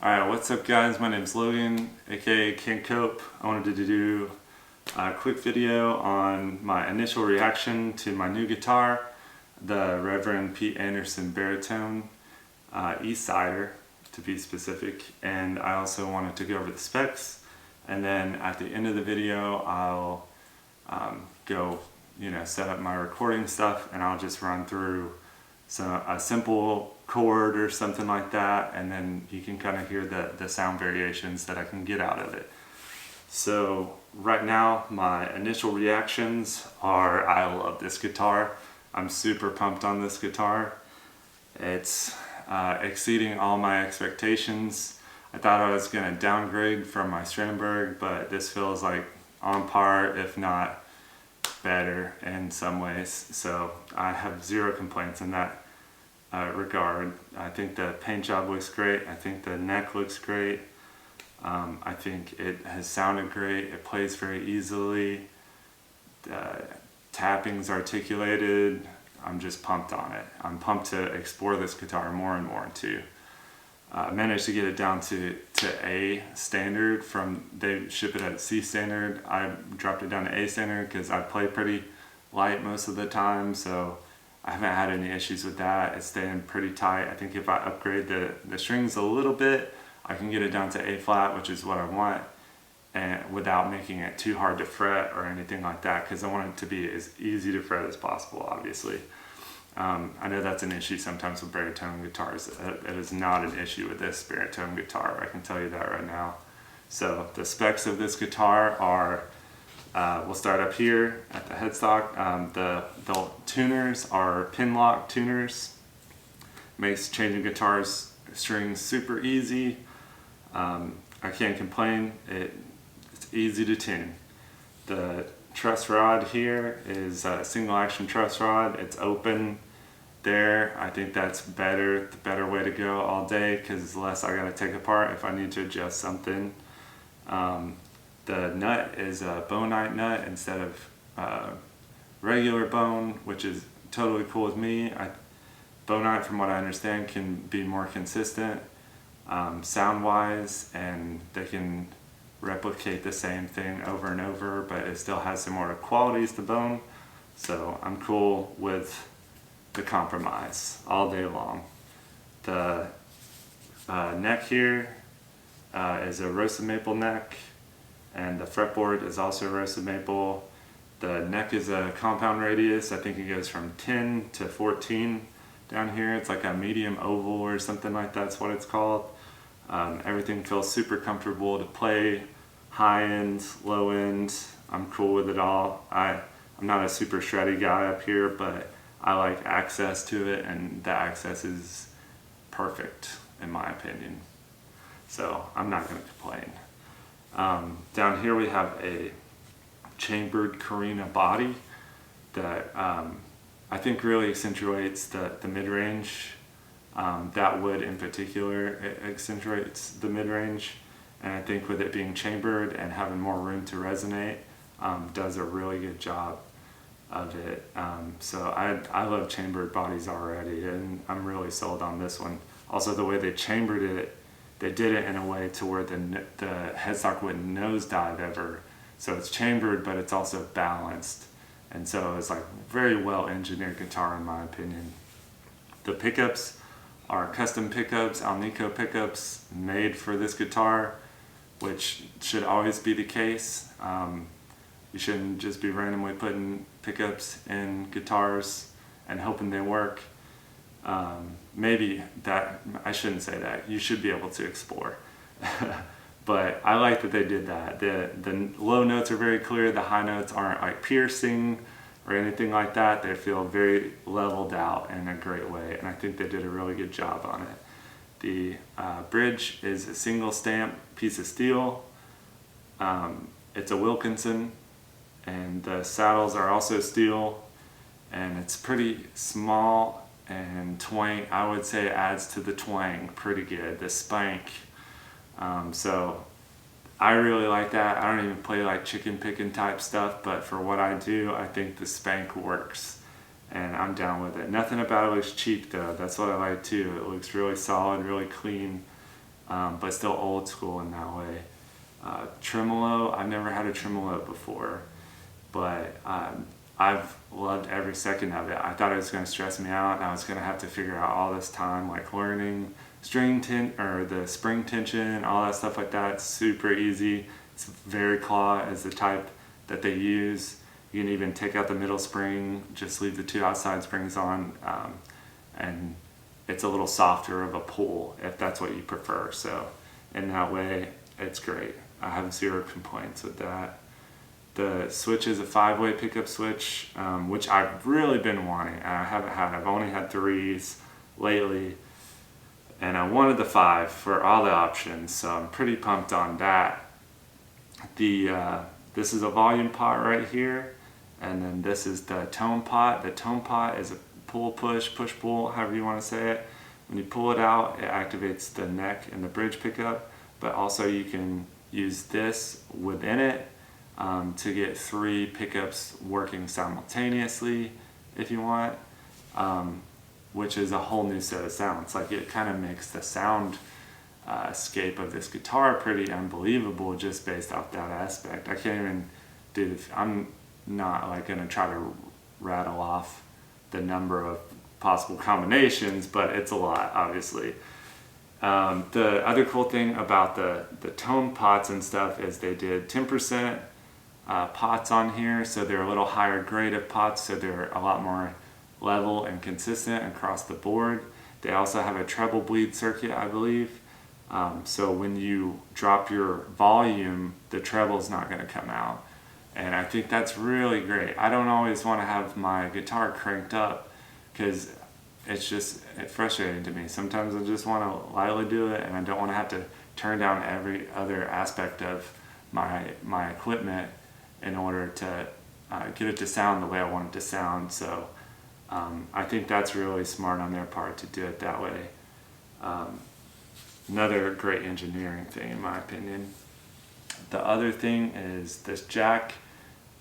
Alright, what's up guys? My name's Logan, aka Cantcopee. I wanted to do a quick video on my initial reaction to my new guitar, the Reverend Baritone, Eastsider to be specific, and I also wanted to go over the specs, and then at the end of the video I'll go set up my recording stuff, and I'll just run through a simple chord or something like that, and then you can kind of hear the sound variations that I can get out of it. So right now my initial reactions are I love this guitar. I'm super pumped on this guitar. It's exceeding all my expectations. I thought I was going to downgrade from my Strandberg, but this feels like on par, if not better in some ways. So I have zero complaints in that regard. I think the paint job looks great. I think the neck looks great. I think it has sounded great. It plays very easily. The tapping's articulated. I'm just pumped on it. I'm pumped to explore this guitar more and more too. I managed to get it down to A standard. They ship it at C standard. I dropped it down to A standard because I play pretty light most of the time, so I haven't had any issues with that. It's staying pretty tight. I think if I upgrade the strings a little bit, I can get it down to A flat, which is what I want, and without making it too hard to fret or anything like that, because I want it to be as easy to fret as possible, obviously. I know that's an issue sometimes with baritone guitars. It is not an issue with this baritone guitar, I can tell you that right now. So the specs of this guitar are, we'll start up here at the headstock. The tuners are pin lock tuners. Makes changing guitars strings super easy. I can't complain. It's easy to tune. The truss rod here is a single action truss rod. It's open there. I think that's the better way to go all day, because less I gotta take apart if I need to adjust something. The nut is a bonite nut instead of regular bone, which is totally cool with me. Bonite, from what I understand, can be more consistent sound wise, and they can replicate the same thing over and over, but it still has similar qualities to bone. So I'm cool with the compromise all day long. The neck here is a roasted maple neck, and the fretboard is also roasted maple. The neck is a compound radius. I think it goes from 10 to 14 down here. It's like a medium oval or something like that's what it's called. Everything feels super comfortable to play, high end, low end. I'm cool with it all. I'm not a super shreddy guy up here, but I like access to it, and the access is perfect in my opinion. So I'm not going to complain. Down here we have a chambered Carina body that I think really accentuates the mid-range. That wood in particular, it accentuates the mid-range, and I think with it being chambered and having more room to resonate, does a really good job of it. So I love chambered bodies already, and I'm really sold on this one. Also, the way they chambered it, they did it in a way to where the headstock wouldn't nosedive ever. So it's chambered, but it's also balanced. And so it's like very well engineered guitar in my opinion. The pickups are custom pickups, Alnico pickups made for this guitar, which should always be the case. You shouldn't just be randomly putting pickups in guitars and hoping they work. Maybe that, I shouldn't say that. You should be able to explore. But I like that they did that. The low notes are very clear. The high notes aren't like piercing or anything like that. They feel very leveled out in a great way, and I think they did a really good job on it. The bridge is a single stamp piece of steel. It's a Wilkinson, and the saddles are also steel, and it's pretty small, and twang, I would say, adds to the twang pretty good, the spank. So I really like that. I don't even play like chicken picking type stuff, but for what I do, I think the spank works, and I'm down with it. Nothing about it looks cheap though. That's what I like too. It looks really solid, really clean. but still old school in that way. Tremolo, I've never had a tremolo before, but I've loved every second of it. I thought it was going to stress me out and I was going to have to figure out all this time, like learning the spring tension, all that stuff like that. It's super easy. It's very claw is the type that they use. You can even take out the middle spring, just leave the two outside springs on, and it's a little softer of a pull if that's what you prefer. So in that way, it's great. I have zero complaints with that. The switch is a 5-way pickup switch, which I've really been wanting, and I haven't had. I've only had 3s lately, and I wanted the 5 for all the options, so I'm pretty pumped on that. This is a volume pot right here, and then this is the tone pot. The tone pot is a push pull, however you want to say it. When you pull it out, it activates the neck and the bridge pickup, but also you can use this within it to get 3 pickups working simultaneously if you want, which is a whole new set of sounds. Like, it kind of makes the sound scape of this guitar pretty unbelievable just based off that aspect. I can't even I'm not like gonna try to rattle off the number of possible combinations, but it's a lot, obviously. The other cool thing about the tone pots and stuff is they did 10% pots on here, so they're a little higher grade of pots, so they're a lot more level and consistent across the board. They also have a treble bleed circuit, I believe, so when you drop your volume, the treble's not going to come out, and I think that's really great. I don't always want to have my guitar cranked up because it's frustrating to me. Sometimes I just want to lightly do it, and I don't want to have to turn down every other aspect of my equipment in order to get it to sound the way I want it to sound. So I think that's really smart on their part to do it that way. Another great engineering thing, in my opinion. The other thing is this jack.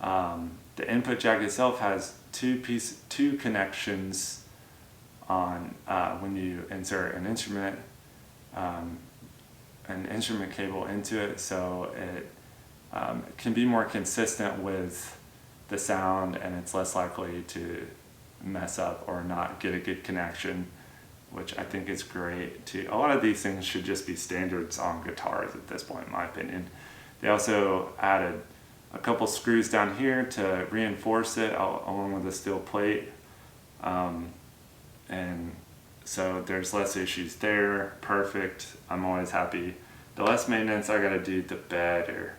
The input jack itself has two connections on when you insert an instrument cable into it, so it can be more consistent with the sound, and it's less likely to mess up or not get a good connection, which I think is great too. A lot of these things should just be standards on guitars at this point, in my opinion. They also added a couple screws down here to reinforce it along with a steel plate, and so there's less issues there. Perfect. I'm always happy. The less maintenance I gotta do, the better.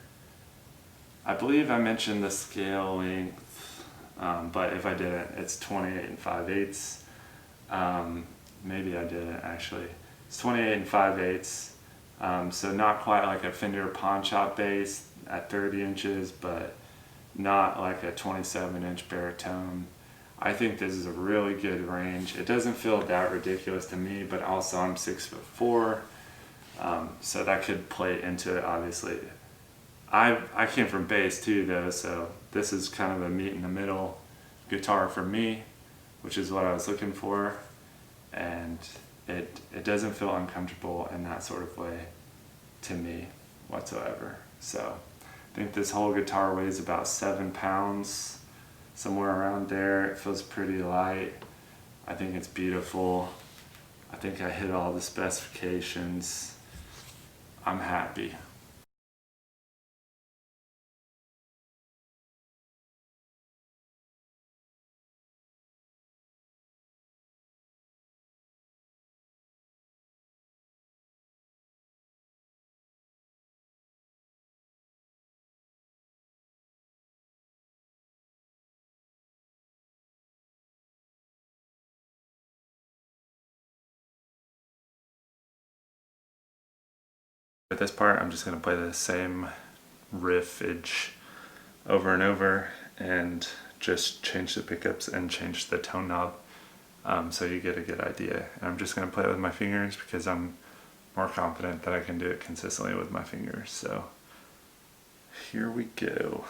I believe I mentioned the scale length, but if I didn't, it's 28 5/8. Maybe I didn't actually. It's 28 5/8, so not quite like a Fender pawn shop bass at 30 inches, but not like a 27-inch baritone. I think this is a really good range. It doesn't feel that ridiculous to me, but also I'm 6'4", so that could play into it, obviously. I came from bass too, though, so this is kind of a meet in the middle guitar for me, which is what I was looking for, and it doesn't feel uncomfortable in that sort of way to me whatsoever. So I think this whole guitar weighs about 7 pounds, somewhere around there. It feels pretty light. I think it's beautiful. I think I hit all the specifications. I'm happy. At this part, I'm just going to play the same riffage over and over and just change the pickups and change the tone knob, so you get a good idea. And I'm just going to play it with my fingers because I'm more confident that I can do it consistently with my fingers. So here we go.